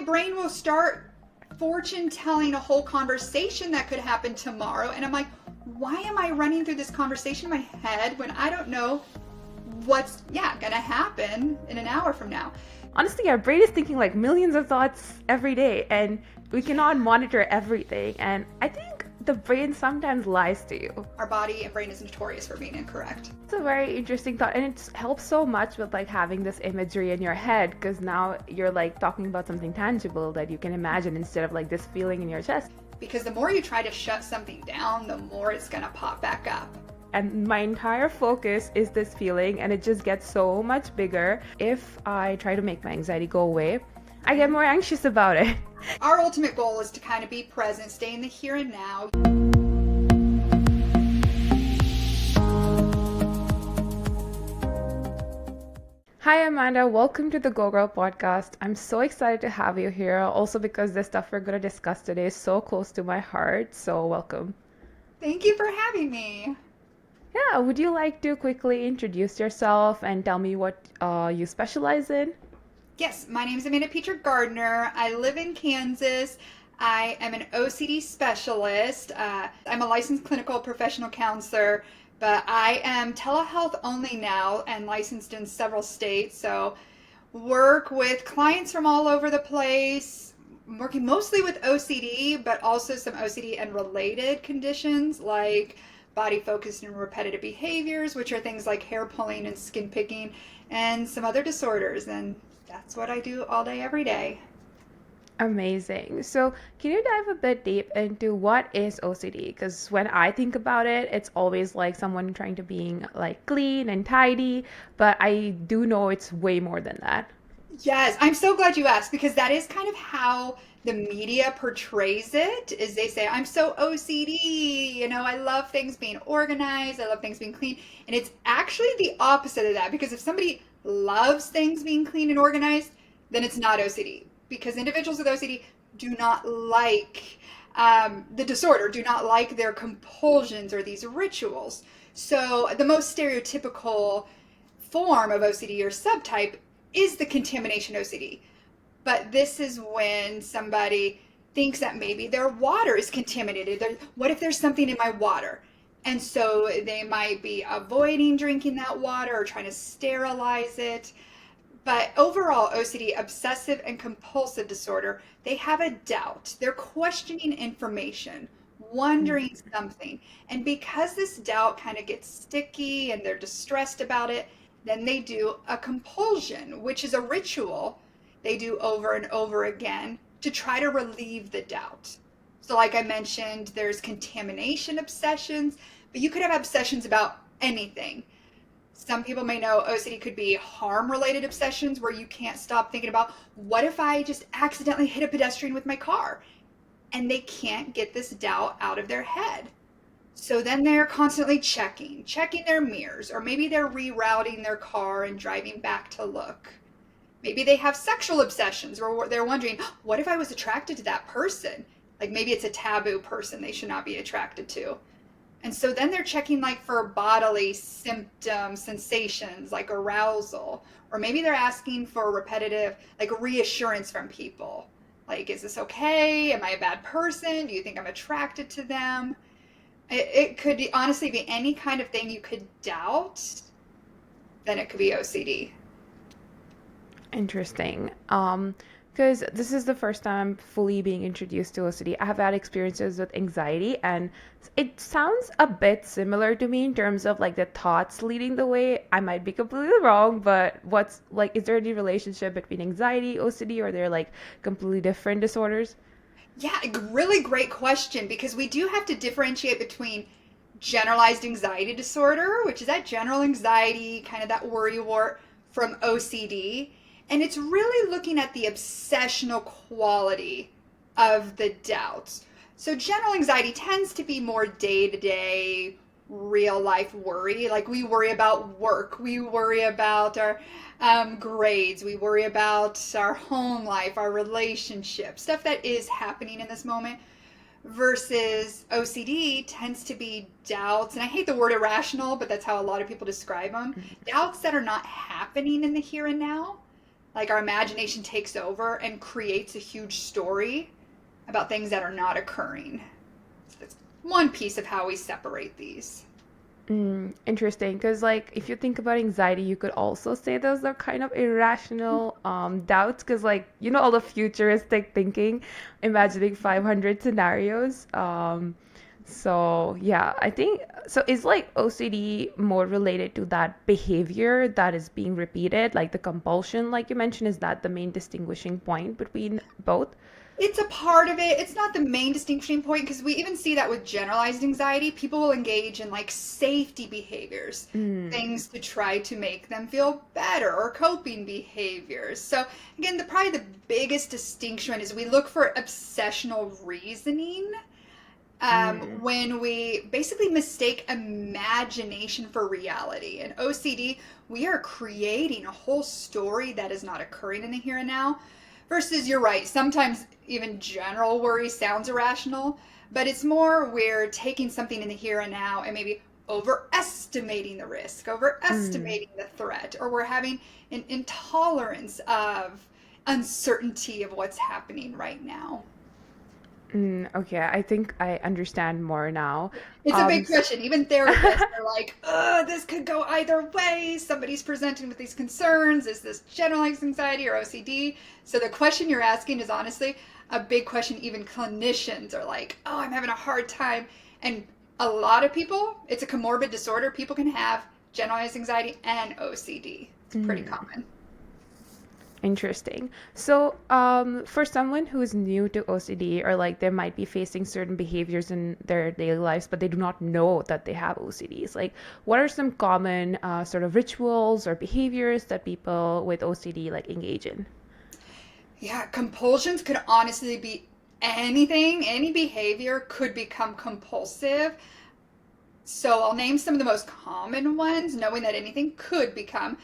brain will start fortune telling a whole conversation that could happen tomorrow. And I'm like, why am I running through this conversation in my head when I don't know what's gonna happen in an hour from now? Honestly, our brain is thinking like millions of thoughts every day, and we cannot monitor everything. And I think the brain sometimes lies to you. Our body and brain is notorious for being incorrect. It's a very interesting thought, and it helps so much with like having this imagery in your head, because now you're like talking about something tangible that you can imagine instead of like this feeling in your chest. Because the more you try to shut something down, the more it's gonna pop back up. And my entire focus is this feeling, and it just gets so much bigger. If I try to make my anxiety go away, I get more anxious about it. Our ultimate goal is to kind of be present, stay in the here and now. Hi Amanda, welcome to the Go Girl podcast. I'm so excited to have you here, also because the stuff we're going to discuss today is so close to my heart, so welcome. Thank you for having me. Yeah, would you like to quickly introduce yourself and tell me what you specialize in? Yes, my name is Petrik-Gardner. I live in Kansas. I am an OCD specialist. I'm a licensed clinical professional counselor, but I am telehealth only now and licensed in several states. So work with clients from all over the place. I'm working mostly with OCD, but also some OCD and related conditions like body focused and repetitive behaviors, which are things like hair pulling and skin picking, and some other disorders. And that's what I do all day, every day. Amazing. So can you dive a bit deep into what is OCD? Because when I think about it, it's always like someone trying to being like clean and tidy, but I do know it's way more than that. Yes, I'm so glad you asked, because that is kind of how the media portrays it. Is they say, I'm so OCD, I love things being organized, I love things being clean. And it's actually the opposite of that, because if somebody loves things being clean and organized, then it's not OCD. Because individuals with OCD do not like the disorder, do not like their compulsions or these rituals. So the most stereotypical form of OCD or subtype is the contamination OCD. But this is when somebody thinks that maybe their water is contaminated. What if there's something in my water? And so they might be avoiding drinking that water or trying to sterilize it. But overall, OCD, obsessive and compulsive disorder, they have a doubt. They're questioning information, wondering something. And because this doubt kind of gets sticky and they're distressed about it, then they do a compulsion, which is a ritual they do over and over again to try to relieve the doubt. So like I mentioned, there's contamination obsessions, but you could have obsessions about anything. Some people may know OCD could be harm-related obsessions where you can't stop thinking about, what if I just accidentally hit a pedestrian with my car? And they can't get this doubt out of their head. So then they're constantly checking their mirrors, or maybe they're rerouting their car and driving back to look. Maybe they have sexual obsessions where they're wondering, what if I was attracted to that person? Like maybe it's a taboo person they should not be attracted to. And so then they're checking like for bodily symptoms, sensations like arousal, or maybe they're asking for repetitive like reassurance from people. Like, is this okay? Am I a bad person? Do you think I'm attracted to them? It could honestly be any kind of thing you could doubt, then it could be OCD. Interesting. Because this is the first time I'm fully being introduced to OCD. I have had experiences with anxiety, and it sounds a bit similar to me in terms of like the thoughts leading the way. I might be completely wrong, but what's like, is there any relationship between anxiety, OCD, or they're like completely different disorders? Yeah, really great question, because we do have to differentiate between generalized anxiety disorder, which is that general anxiety, kind of that worry wart, from OCD. And it's really looking at the obsessional quality of the doubts. So general anxiety tends to be more day-to-day, real life worry. Like we worry about work, we worry about our grades, we worry about our home life, our relationship, stuff that is happening in this moment. Versus OCD tends to be doubts, and I hate the word irrational, but that's how a lot of people describe them. Doubts that are not happening in the here and now. Like our imagination takes over and creates a huge story about things that are not occurring. So that's one piece of how we separate these. Interesting, because like if you think about anxiety, you could also say those are kind of irrational doubts, because like all the futuristic thinking, imagining 500 scenarios. So yeah, I think so. Is like OCD more related to that behavior that is being repeated, like the compulsion, like you mentioned? Is that the main distinguishing point between both? It's a part of it. It's not the main distinction point because we even see that with generalized anxiety. People will engage in like safety behaviors, Mm, things to try to make them feel better, or coping behaviors. So again, probably the biggest distinction is we look for obsessional reasoning mm, when we basically mistake imagination for reality. In OCD, we are creating a whole story that is not occurring in the here and now. Versus, you're right, sometimes even general worry sounds irrational, but it's more we're taking something in the here and now and maybe overestimating the risk, mm. overestimating the threat, or we're having an intolerance of uncertainty of what's happening right now. Okay, I think I understand more now. It's a Um, big s- question. Even therapists are like, this could go either way. Somebody's presenting with these concerns. Is this generalized anxiety or OCD? So the question you're asking is honestly a big question. Even clinicians are like, oh, I'm having a hard time. And a lot of people, it's a comorbid disorder. People can have generalized anxiety and OCD. It's pretty mm. common. Interesting. So, for someone who is new to OCD, or like they might be facing certain behaviors in their daily lives, but they do not know that they have OCDs, like what are some common sort of rituals or behaviors that people with OCD like engage in? Yeah, compulsions could honestly be anything. Any behavior could become compulsive. So I'll name some of the most common ones, knowing that anything could become.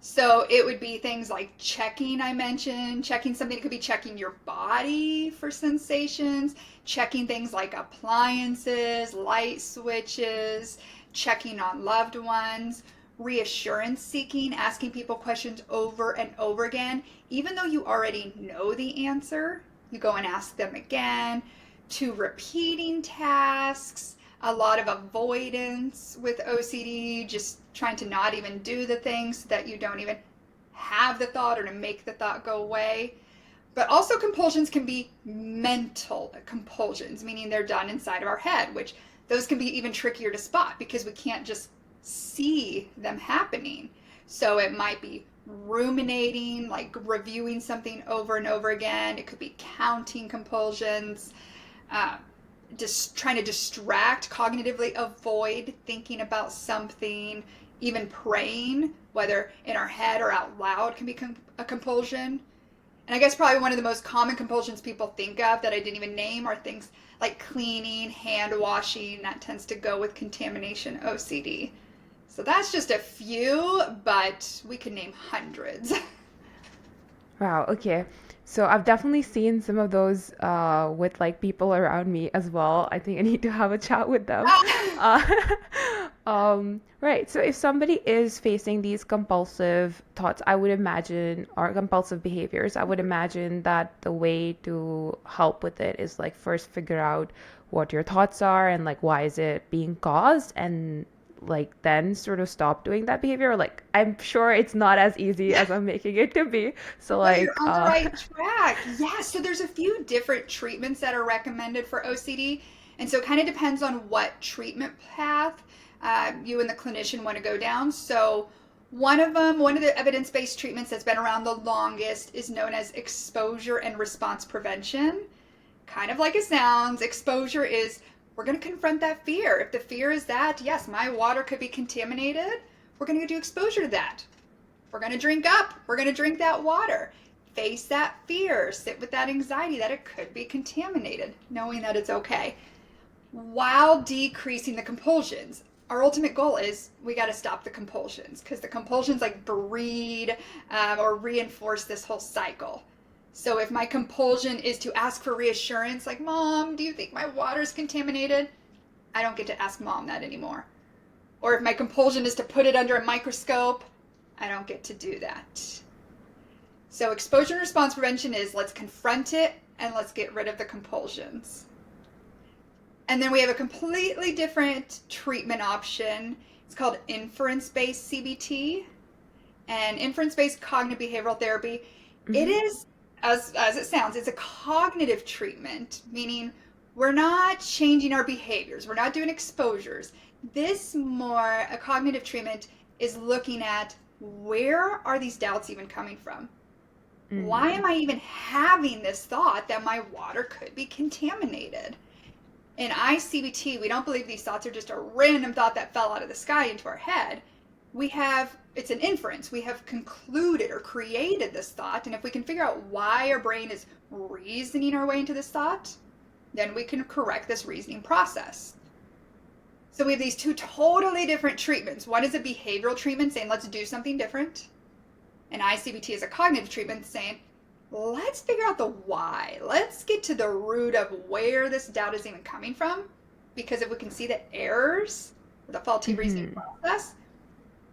So it would be things like checking, I mentioned, checking something. It could be checking your body for sensations, checking things like appliances, light switches, checking on loved ones, reassurance seeking, asking people questions over and over again. Even though you already know the answer, you go and ask them again, to repeating tasks, a lot of avoidance with OCD, just trying to not even do the things so that you don't even have the thought or to make the thought go away. But also, compulsions can be mental compulsions, meaning they're done inside of our head, which those can be even trickier to spot because we can't just see them happening. So it might be ruminating, like reviewing something over and over again. It could be counting compulsions, uh, just trying to distract, cognitively avoid thinking about something, even praying, whether in our head or out loud, can be a compulsion. And I guess probably one of the most common compulsions people think of that I didn't even name are things like cleaning, hand washing. That tends to go with contamination OCD. So that's just a few, but we could name hundreds. Wow, okay. So I've definitely seen some of those with like people around me as well. I think I need to have a chat with them. Uh, right. So if somebody is facing these compulsive thoughts, I would imagine, or compulsive behaviors, I would imagine that the way to help with it is like first figure out what your thoughts are and like why is it being caused, and like then sort of stop doing that behavior. Like I'm sure it's not as easy as I'm making it to be. So No, you're like on the right track. Yeah, so there's a few different treatments that are recommended for OCD. And so it kind of depends on what treatment path you and the clinician want to go down. So one of them, one of the evidence-based treatments that's been around the longest is known as exposure and response prevention. Kind of like it sounds, exposure is we're going to confront that fear. If the fear is that, yes, my water could be contaminated, we're going to do exposure to that. We're going to drink up. We're going to drink that water. Face that fear. Sit with that anxiety that it could be contaminated, knowing that it's okay, while decreasing the compulsions. Our ultimate goal is we got to stop the compulsions because the compulsions like breed or reinforce this whole cycle. So if my compulsion is to ask for reassurance, like, Mom, do you think my water's contaminated? I don't get to ask Mom that anymore. Or if my compulsion is to put it under a microscope, I don't get to do that. So exposure and response prevention is let's confront it and let's get rid of the compulsions. And then we have a completely different treatment option. It's called inference-based CBT and inference-based cognitive behavioral therapy. It Mm-hmm. is, as it sounds, it's a cognitive treatment, meaning we're not changing our behaviors. We're not doing exposures. This more, a cognitive treatment is looking at where are these doubts even coming from? Why Mm-hmm. am I even having this thought that my water could be contaminated? In ICBT, we don't believe these thoughts are just a random thought that fell out of the sky into our head. It's an inference. We have concluded or created this thought. And if we can figure out why our brain is reasoning our way into this thought, then we can correct this reasoning process. So we have these two totally different treatments. One is a behavioral treatment saying, let's do something different. And ICBT is a cognitive treatment saying, let's figure out the why. Let's get to the root of where this doubt is even coming from. Because if we can see the errors, the faulty reasoning Mm-hmm. process,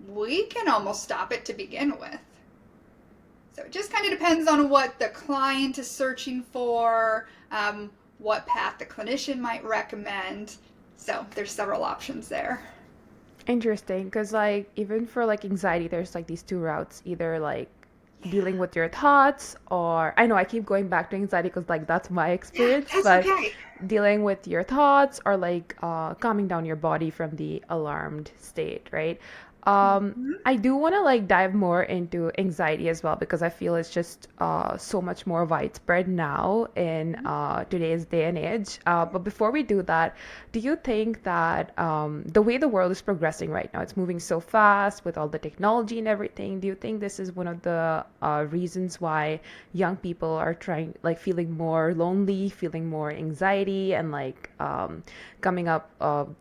we can almost stop it to begin with. So it just kind of depends on what the client is searching for, what path the clinician might recommend. So there's several options there. Interesting, because like even for like anxiety, there's like these two routes, either like dealing Yeah, with your thoughts, or I know I keep going back to anxiety because like that's my yeah, experience, that's but okay. dealing with your thoughts or like calming down your body from the alarmed state, right? Mhm. I do want to like dive more into anxiety as well because I feel it's just so much more widespread now in today's day and age. But before we do that, do you think that the way the world is progressing right now, it's moving so fast with all the technology and everything, do you think this is one of the reasons why young people are trying, like, feeling more lonely, feeling more anxiety, and like coming up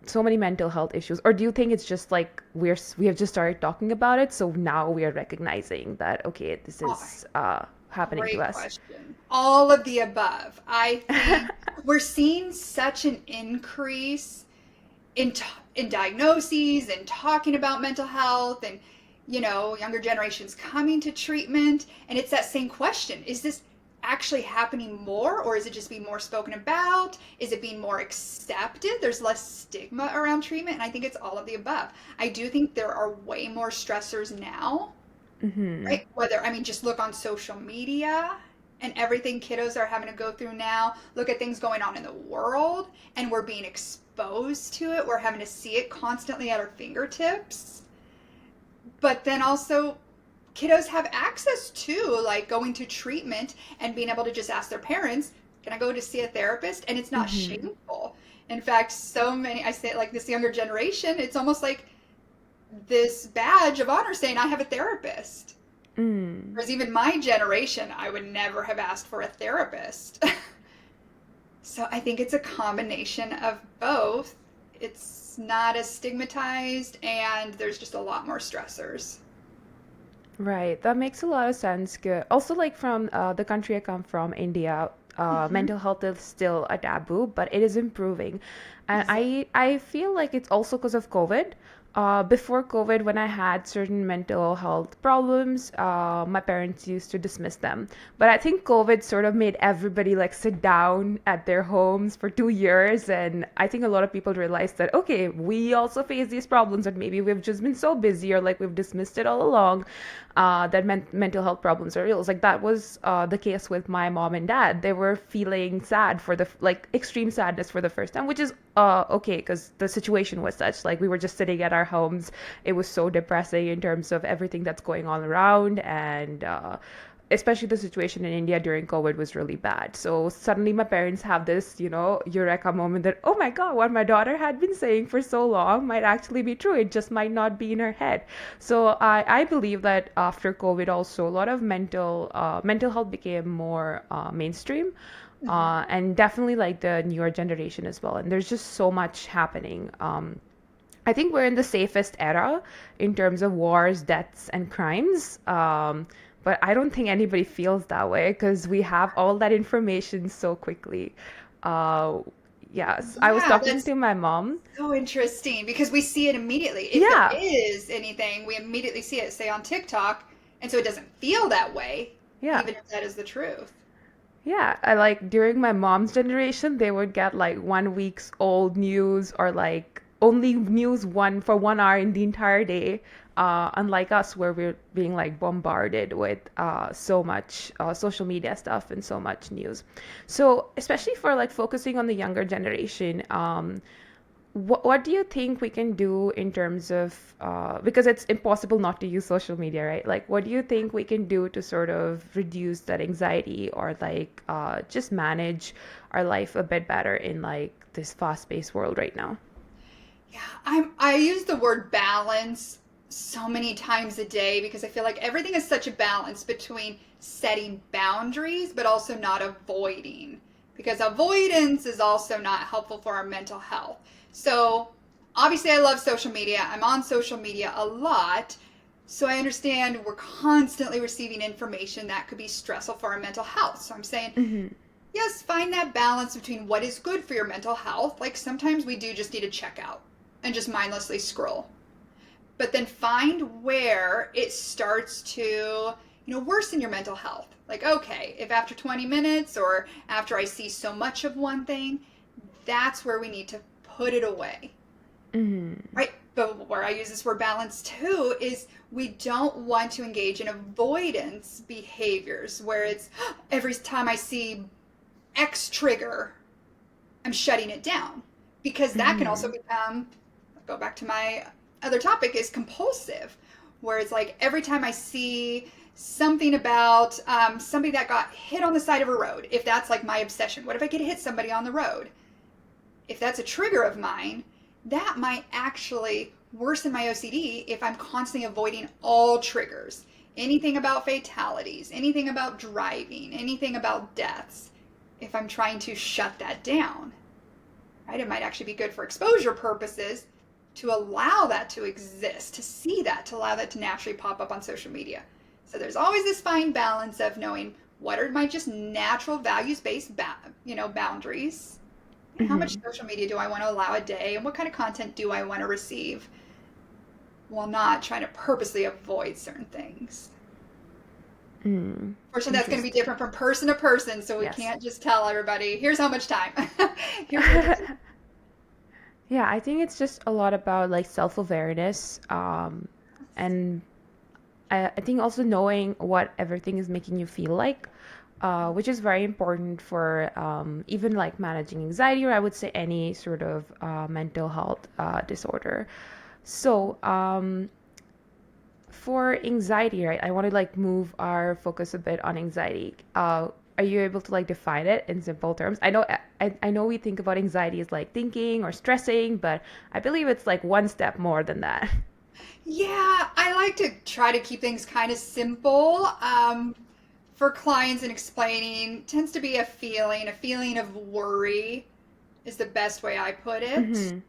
so many mental health issues? Or do you think it's just like we have just started talking about it, so now we are recognizing that okay, this Oh, is happening to great us? question. All of the above. I think we're seeing such an increase in in diagnoses and talking about mental health and younger generations coming to treatment, and it's that same question. Is this actually happening more, or is it just being more spoken about? Is it being more accepted? There's less stigma around treatment, and I think it's all of the above. I do think there are way more stressors now, Mm-hmm. right? Whether, I mean, just look on social media and everything kiddos are having to go through now. Look at things going on in the world, and we're being exposed to it. We're having to see it constantly at our fingertips. But then also, kiddos have access to like going to treatment and being able to just ask their parents, can I go to see a therapist? And it's not Mm-hmm. shameful. In fact, so many, I say, like, this younger generation, it's almost like this badge of honor saying, I have a therapist. Mm. Whereas even my generation, I would never have asked for a therapist. So I think it's a combination of both. It's not as stigmatized, and there's just a lot more stressors. Right, that makes a lot of sense. Good. Also, like from the country I come from, India, Hmm. mental health is still a taboo, but it is improving, and Exactly. I feel like it's also because of COVID. Before COVID, when I had certain mental health problems, my parents used to dismiss them. But I think COVID sort of made everybody like sit down at their homes for 2 years, and I think a lot of people realized that okay, we also face these problems, and maybe we've just been so busy or like we've dismissed it all along that mental health problems are real. It's like that was the case with my mom and dad. They were feeling sad for the like extreme sadness for the first time, which is okay because the situation was such. Like we were just sitting at our homes. It was so depressing in terms of everything that's going on around, and especially the situation in India during COVID was really bad. So suddenly my parents have this, eureka moment that, oh my God, what my daughter had been saying for so long might actually be true. It just might not be in her head. So I believe that after COVID also, a lot of mental health became more mainstream. Hmm. And definitely like the newer generation as well. And there's just so much happening. I think we're in the safest era in terms of wars, deaths, and crimes. But I don't think anybody feels that way because we have all that information so quickly. Uh, yes, I was Yeah, talking that's to my mom. so interesting because we see it immediately. If there Yeah. is anything, we immediately see it, say on TikTok, and so it doesn't feel that way. Yeah. even if that is the truth. Yeah, I like during my mom's generation, they would get like 1 week's old news or like only news 1 hour in the entire day. Unlike us, where we're being like bombarded with so much social media stuff and so much news. So, especially for like focusing on the younger generation, what do you think we can do in terms of because it's impossible not to use social media, right? Like, what do you think we can do to sort of reduce that anxiety or like just manage our life a bit better in like this fast-paced world right now? Yeah, I use the word balance so many times a day because I feel like everything is such a balance between setting boundaries but also not avoiding. Because avoidance is also not helpful for our mental health. So, obviously I love social media. I'm on social media a lot. So I understand we're constantly receiving information that could be stressful for our mental health. So I'm saying, Mm-hmm. yes, find that balance between what is good for your mental health. Like sometimes we do just need to check out and just mindlessly scroll. But then find where it starts to, worsen your mental health. Like, okay, if after 20 minutes or after I see so much of one thing, that's where we need to put it away. Mm-hmm. Right? But where I use this word balance too is we don't want to engage in avoidance behaviors where it's every time I see X trigger, I'm shutting it down because that can also Mm-hmm. become, go back to my other topic, is compulsive, where it's like every time I see something about somebody that got hit on the side of a road, if that's like my obsession, what if I could hit somebody on the road? If that's a trigger of mine, that might actually worsen my OCD if I'm constantly avoiding all triggers. Anything about fatalities, anything about driving, anything about deaths. If I'm trying to shut that down, right? It might actually be good for exposure purposes to allow that to exist, to see that, to allow that to naturally pop up on social media. So there's always this fine balance of knowing what are my just natural values-based, boundaries. How much Mm-hmm. social media do I want to allow a day, and what kind of content do I want to receive, while not trying to purposely avoid certain things. Mm. Fortunately, that's going to be Interesting. different from person to person, so we Yes. can't just tell everybody, here's how much time. Here's what to do. Yeah, I think it's just a lot about like self-awareness, and I think also knowing what everything is making you feel like, which is very important for even like managing anxiety, or I would say any sort of mental health disorder. So, for anxiety, right? I want to like move our focus a bit on anxiety. Are you able to like define it in simple terms? I know we think about anxiety as like thinking or stressing, but I believe it's like one step more than that. Yeah, I like to try to keep things kind of simple. For clients and explaining tends to be a feeling of worry is the best way I put it, Mm-hmm.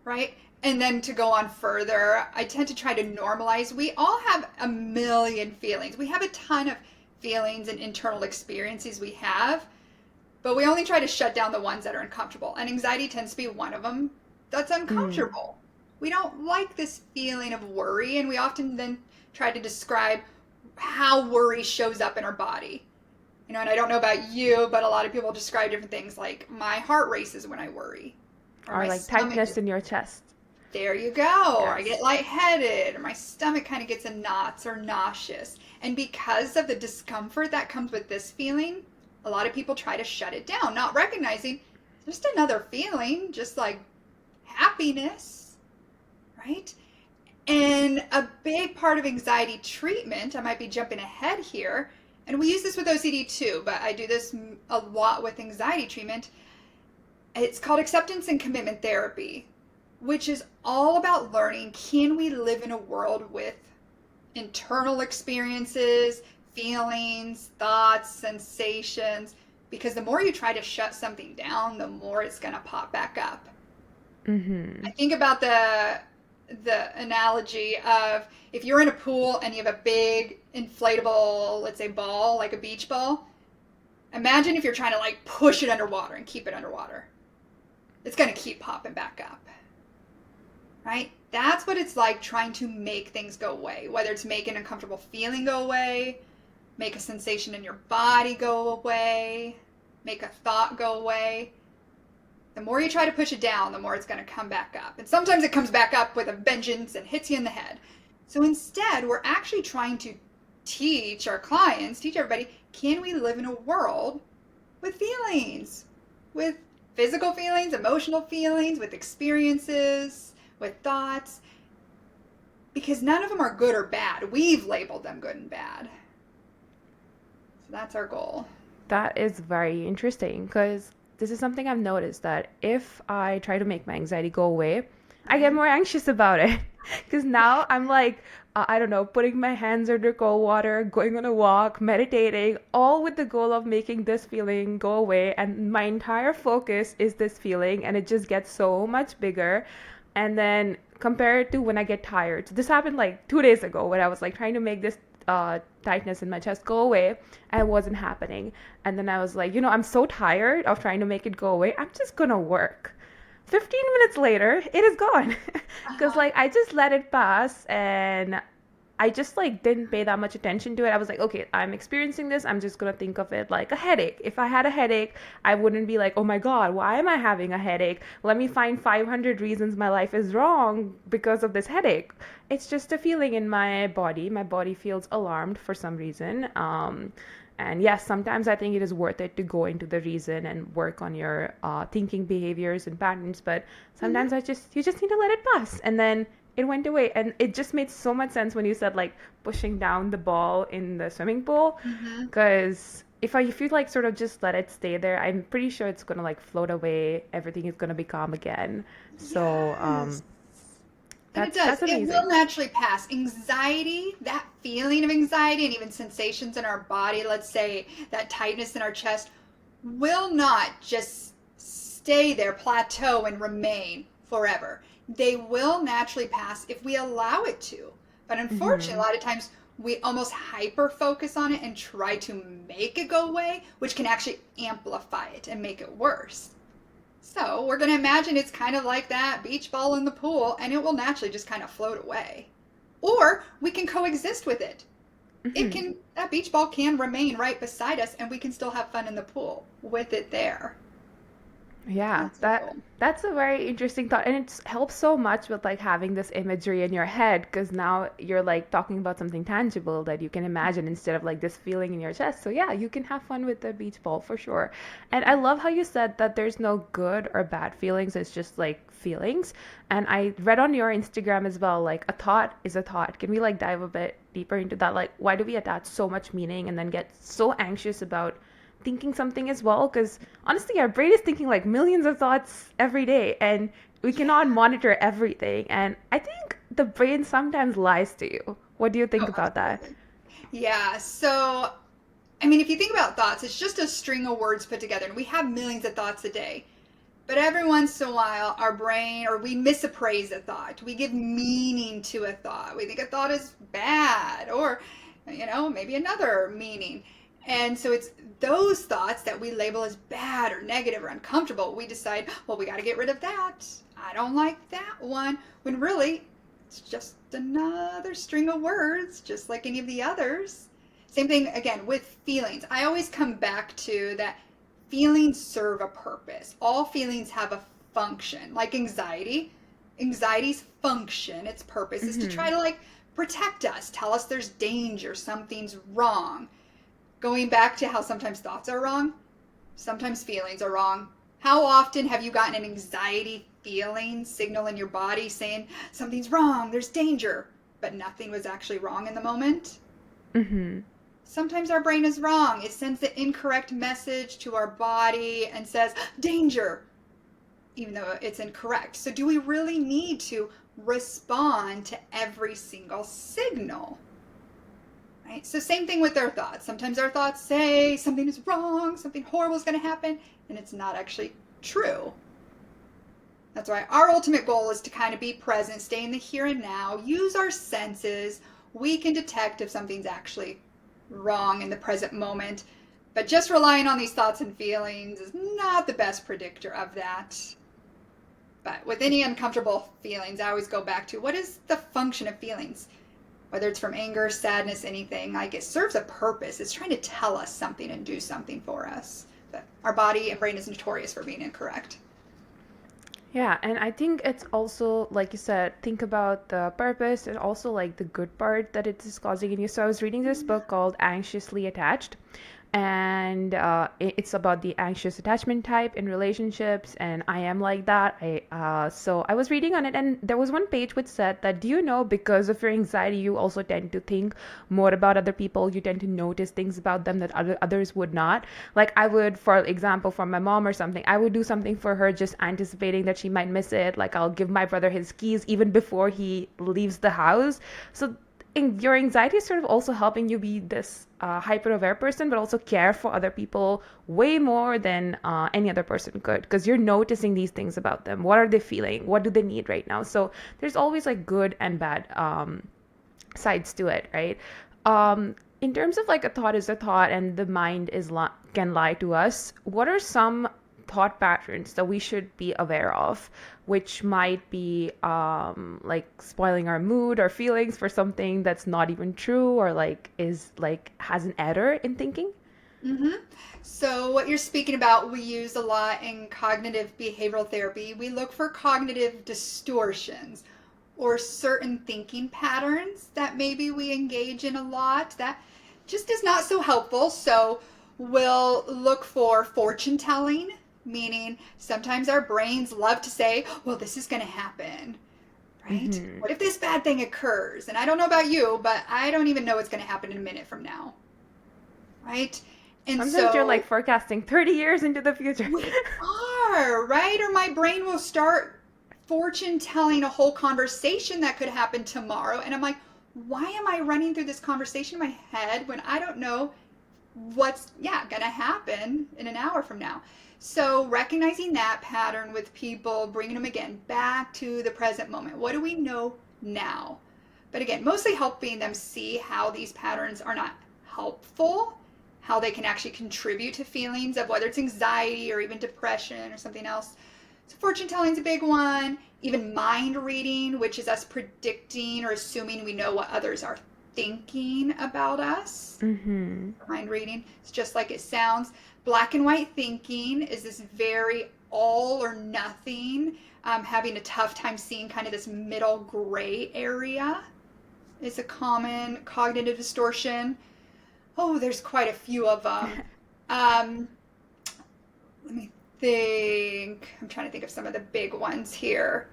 right? And then to go on further, I tend to try to normalize. We all have a million feelings. We have a ton of feelings and internal experiences we have, but we only try to shut down the ones that are uncomfortable. And anxiety tends to be one of them that's Mm. uncomfortable. We don't like this feeling of worry, and we often then try to describe how worry shows up in our body. And I don't know about you, but a lot of people describe different things like my heart races when I worry, or Or my like stomach tightness gets, in your chest. there you go, or I get Yes. lightheaded, or my stomach kind of gets in knots or nauseous. And because of the discomfort that comes with this feeling, a lot of people try to shut it down, not recognizing just another feeling, just like happiness, right? And a big part of anxiety treatment, I might be jumping ahead here, and we use this with OCD too, but I do this a lot with anxiety treatment. It's called acceptance and commitment therapy, which is all about learning, can we live in a world with internal experiences, feelings, thoughts, sensations? Because the more you try to shut something down, the more it's going to pop back up. Mm-hmm. I think about the analogy of if you're in a pool and you have a big inflatable, let's say ball, like a beach ball. Imagine if you're trying to like push it underwater and keep it underwater. It's going to keep popping back up, right? That's what it's like trying to make things go away, whether it's make an uncomfortable feeling go away make a sensation in your body go away, make a thought go away. The more you try to push it down, the more it's going to come back up. And sometimes it comes back up with a vengeance and hits you in the head. So instead, we're actually trying to teach our clients, teach everybody, can we live in a world with feelings, with physical feelings, emotional feelings, with experiences, with thoughts? Because none of them are good or bad. We've labeled them good and bad. So that's our goal. That is very interesting because this is something I've noticed that if I try to make my anxiety go away, I get Mm-hmm. more anxious about it. Because now I'm like, I don't know, putting my hands under cold water, going on a walk, meditating, all with the goal of making this feeling go away. And my entire focus is this feeling, and it just gets so much bigger. And then compare it to when I get tired. So this happened like 2 days ago when I was like trying to make this tightness in my chest go away, and it wasn't happening. And then I was like, I'm so tired of trying to make it go away. I'm just gonna work. 15 minutes later, it is gone. Because, Uh-huh. like, I just let it pass and I just, like, didn't pay that much attention to it. I was like, okay, I'm experiencing this. I'm just going to think of it like a headache. If I had a headache, I wouldn't be like, oh my God, why am I having a headache? Let me find 500 reasons my life is wrong because of this headache. It's just a feeling in my body. My body feels alarmed for some reason. And yes, sometimes I think it is worth it to go into the reason and work on your thinking behaviors and patterns. But Mm-hmm. sometimes you just need to let it pass. And then it went away. And it just made so much sense when you said like pushing down the ball in the swimming pool. Mm-hmm. Because if you like sort of just let it stay there, I'm pretty sure it's gonna like float away. Everything is gonna be calm again. So Yes. And it does. that's It will amazing. naturally pass. Anxiety, that feeling of anxiety, and even sensations in our body, let's say that tightness in our chest, will not just stay there, plateau, and remain forever. They will naturally pass if we allow it to. But unfortunately, a Hmm. lot of times we almost hyper focus on it and try to make it go away, which can actually amplify it and make it worse. So we're going to imagine it's kind of like that beach ball in the pool, and it will naturally just kind of float away. Or we can coexist with it. Hmm. That beach ball can remain right beside us, and we can still have fun in the pool with it there. Yeah, That's our goal. that's a very interesting thought, and it helps so much with like having this imagery in your head because now you're like talking about something tangible that you can imagine instead of like this feeling in your chest. So yeah, you can have fun with the beach ball for sure. And I love how you said that there's no good or bad feelings, it's just like feelings. And I read on your Instagram as well, like a thought is a thought. Can we like dive a bit deeper into that? Like, why do we attach so much meaning and then get so anxious about thinking something as well? Because honestly, our brain is thinking like millions of thoughts every day, and we cannot Yeah. monitor everything. And I think the brain sometimes lies to you. What do you think Oh, about that? absolutely. Yeah. So, I mean, if you think about thoughts, it's just a string of words put together, and we have millions of thoughts a day. But every once in a while, our brain, or we misappraise a thought. We give meaning to a thought. We think a thought is bad, or, maybe another meaning. And so it's those thoughts that we label as bad or negative or uncomfortable. We decide, well, we got to get rid of that. I don't like that one. When really, it's just another string of words, just like any of the others. Same thing again with feelings. I always come back to that feelings serve a purpose. All feelings have a function. Like anxiety, anxiety's function, its purpose is to Mm-hmm. try to like protect us, tell us there's danger, something's wrong. Going back to how sometimes thoughts are wrong, sometimes feelings are wrong. How often have you gotten an anxiety feeling signal in your body saying something's wrong, there's danger, but nothing was actually wrong in the moment? Mm-hmm. Sometimes our brain is wrong. It sends the incorrect message to our body and says, danger, even though it's incorrect. So, do we really need to respond to every single signal? Right? So, same thing with our thoughts. Sometimes our thoughts say something is wrong, something horrible is going to happen, and it's not actually true. That's why our ultimate goal is to kind of be present, stay in the here and now, use our senses. We can detect if something's actually wrong in the present moment. But just relying on these thoughts and feelings is not the best predictor of that. But with any uncomfortable feelings, I always go back to what is the function of feelings? whether it's from anger, sadness, anything, like it serves a purpose. It's trying to tell us something and do something for us. But our body and brain is notorious for being incorrect. Yeah, and I think it's also, like you said, think about the purpose and also like the good part that it is causing in you. So I was reading this book called Anxiously Attached, and it's about the anxious attachment type in relationships, and I am like that. So I was reading on it, and there was one page which said that, do you know, because of your anxiety you also tend to think more about other people, you tend to notice things about them that others would not. Like I would, for example, for my mom or something, I would do something for her just anticipating that she might miss it. Like I'll give my brother his keys even before he leaves the house. So your anxiety is sort of also helping you be this hyper aware person, but also care for other people way more than any other person could, because you're noticing these things about them. What are they feeling? What do they need right now? So there's always like good and bad sides to it, right? In terms of like a thought is a thought and the mind can lie to us, what are some thought patterns that we should be aware of, which might be like spoiling our mood or feelings for something that's not even true, or like is like has an error in thinking? hmm So, what you're speaking about, we use a lot in cognitive behavioral therapy. We look for cognitive distortions or certain thinking patterns that maybe we engage in a lot that just is not so helpful. So, we'll look for fortune telling, meaning sometimes our brains love to say, well, this is going to happen, right? Mm-hmm. What if this bad thing occurs? And I don't know about you, but I don't even know what's going to happen in a minute from now, right? And Sometimes you're like so forecasting 30 years into the future. we are, right? Or my brain will start fortune telling a whole conversation that could happen tomorrow. And I'm like, why am I running through this conversation in my head when I don't know what's, yeah, going to happen in an hour from now? So recognizing that pattern with people, bringing them again back to the present moment. What do we know now? But again, mostly helping them see how these patterns are not helpful, how they can actually contribute to feelings of whether it's anxiety or even depression or something else. So fortune telling is a big one. Even mind reading, which is us predicting or assuming we know what others are thinking about us. Mm-hmm. Mind reading, it's just like it sounds. Black and white thinking is this very all or nothing, having a tough time seeing kind of this middle gray area is a common cognitive distortion. Oh, there's quite a few of them. Um, let me think. I'm trying to think of some of the big ones here.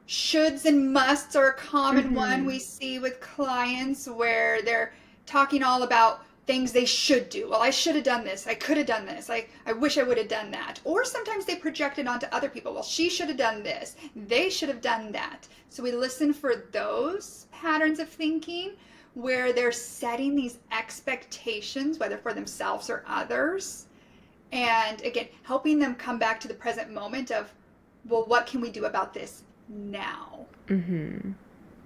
Shoulds and musts are a common one Mm-hmm. we see with clients where they're talking all about things they should do. Well, I should have done this. I could have done this. I wish I would have done that. Or sometimes they project it onto other people. Well, she should have done this. They should have done that. So we listen for those patterns of thinking where they're setting these expectations, whether for themselves or others. And again, helping them come back to the present moment of, well, what can we do about this now? Mm-hmm.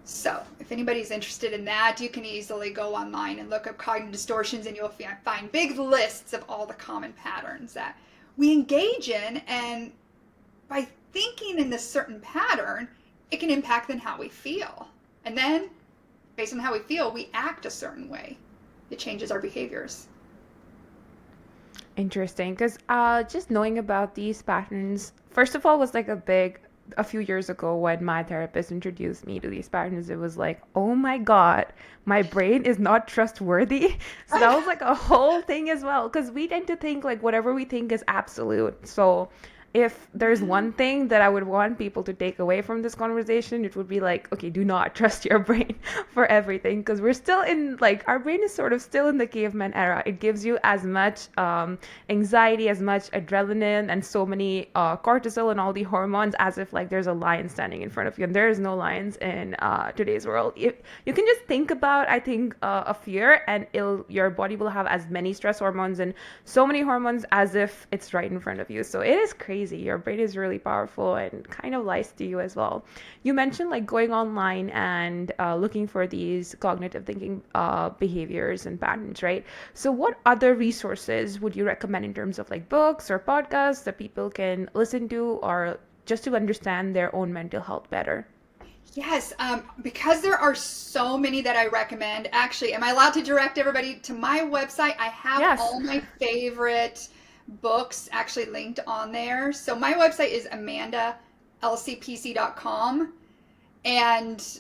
So, if anybody's interested in that, you can easily go online and look up cognitive distortions, and you'll find big lists of all the common patterns that we engage in. And by thinking in this certain pattern, it can impact then how we feel. And then, based on how we feel, we act a certain way. It changes our behaviors. Interesting, because just knowing about these patterns, first of all, was like a few years ago when my therapist introduced me to these patterns. It was like, oh my God, my brain is not trustworthy. So that was like a whole thing as well, because we tend to think like whatever we think is absolute. So if there's Yeah. one thing that I would want people to take away from this conversation, it would be like, okay, do not trust your brain for everything, because we're still in like our brain is sort of still in the caveman era. It gives you as much anxiety, as much adrenaline, and so many cortisol and all the hormones as if like there's a lion standing in front of you, and there is no lions in today's world. If you can just think about, I think, a fear, and your body will have as many stress hormones and so many hormones as if it's right in front of you. So it is crazy. Your brain is really powerful and kind of lies to you as well. You mentioned like going online and looking for these cognitive thinking behaviors and patterns, right? So what other resources would you recommend in terms of like books or podcasts that people can listen to, or just to understand their own mental health better? Yes, because there are so many that I recommend. Actually, am I allowed to direct everybody to my website? I have Yes. all my favorite books actually linked on there. So my website is amandalcpc.com. And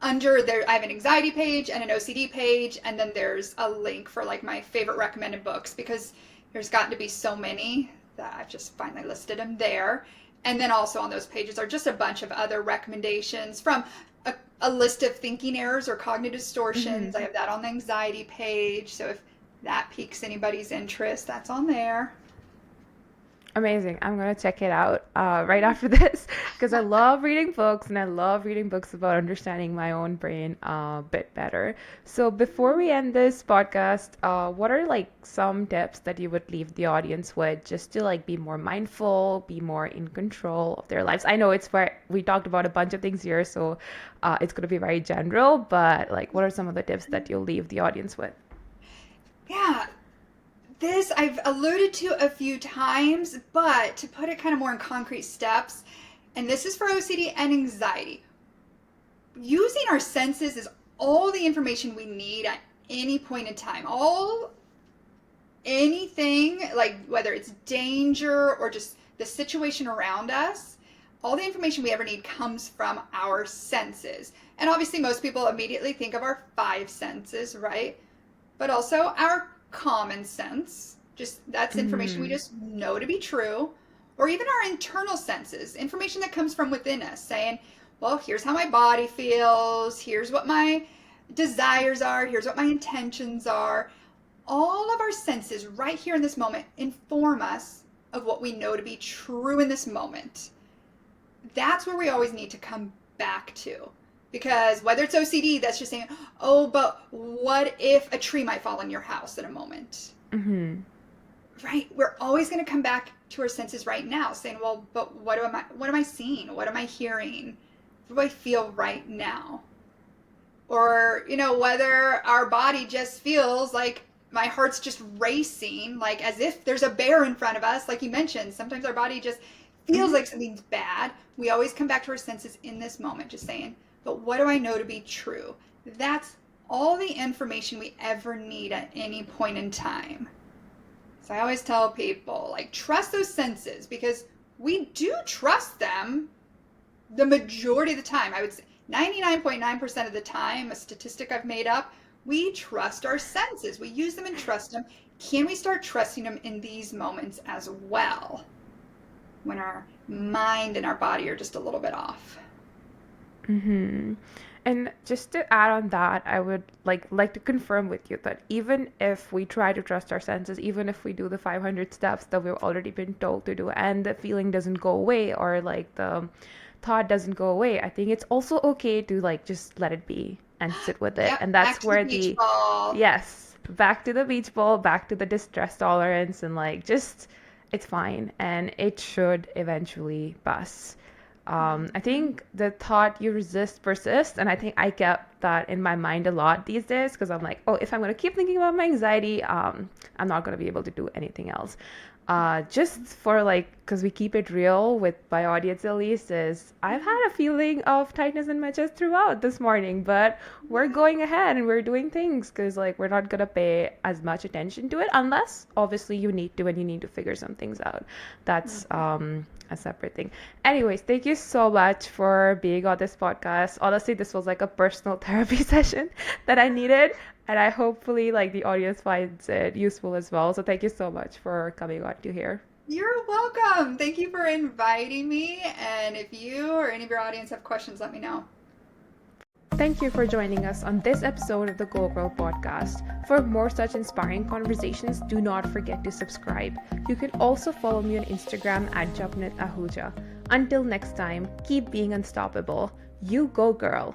under there, I have an anxiety page and an OCD page. And then there's a link for like my favorite recommended books because there's gotten to be so many that I've just finally listed them there. And then also on those pages are just a bunch of other recommendations from a list of thinking errors or cognitive distortions. Hmm. I have that on the anxiety page. So if that piques anybody's interest, that's on there. Amazing. I'm gonna check it out right after this because I love reading books and I love reading books about understanding my own brain a bit better. So before we end this podcast, what are like some tips that you would leave the audience with just to like be more mindful, be more in control of their lives? I know it's where we talked about a bunch of things here, so it's gonna be very general, but like what are some of the tips that you'll leave the audience with? Yeah, this I've alluded to a few times, but to put it kind of more in concrete steps, and this is for OCD and anxiety, using our senses is all the information we need at any point in time. All anything, like whether it's danger or just the situation around us, all the information we ever need comes from our senses. And obviously, most people immediately think of our five senses, right? But also our common sense. Just that's information we Mm-hmm. just know to be true. Or even our internal senses, information that comes from within us, saying, well, here's how my body feels, here's what my desires are, here's what my intentions are. All of our senses right here in this moment inform us of what we know to be true in this moment. That's where we always need to come back to. Because whether it's OCD, that's just saying, oh, but what if a tree might fall in your house in a moment? Mm-hmm. Right? We're always going to come back to our senses right now, saying, well, but what am I seeing? What am I hearing? What do I feel right now? Or, whether our body just feels like my heart's just racing, like as if there's a bear in front of us, like you mentioned. Sometimes our body just feels Mm-hmm. like something's bad. We always come back to our senses in this moment, just saying, but what do I know to be true? That's all the information we ever need at any point in time. So I always tell people, like, trust those senses because we do trust them the majority of the time. I would say 99.9% of the time, a statistic I've made up, we trust our senses. We use them and trust them. Can we start trusting them in these moments as well when our mind and our body are just a little bit off? Mm-hmm. And just to add on that, I would like to confirm with you that even if we try to trust our senses, even if we do the 500 steps that we've already been told to do, and the feeling doesn't go away or like the thought doesn't go away, I think it's also okay to like just let it be and sit with it. Yep, And back that's to the where beach the ball. yes, back to the beach ball, back to the distress tolerance, and like just it's fine and it should eventually pass. I Mhm. think the thought you resist persists, and I think I kept that in my mind a lot these days because I'm like, oh, if I'm gonna keep thinking about my anxiety, I'm not gonna be able to do anything else. Just for like, because we keep it real with my audience at least, is I've had a feeling of tightness in my chest throughout this morning, but we're Yeah. going ahead and we're doing things because like we're not gonna pay as much attention to it unless obviously you need to and you need to figure some things out. That's Mhm. a separate thing. Anyways, thank you so much for being on this podcast. Honestly, this was like a personal therapy session that I needed, and I hopefully like the audience finds it useful as well. So thank you so much for coming on to here. You're welcome. Thank you for inviting me. And if you or any of your audience have questions, let me know. Thank you for joining us on this episode of the Go Girl podcast. For more such inspiring conversations, do not forget to subscribe. You can also follow me on Instagram at Japnet Ahuja. Until next time, keep being unstoppable. You go, girl.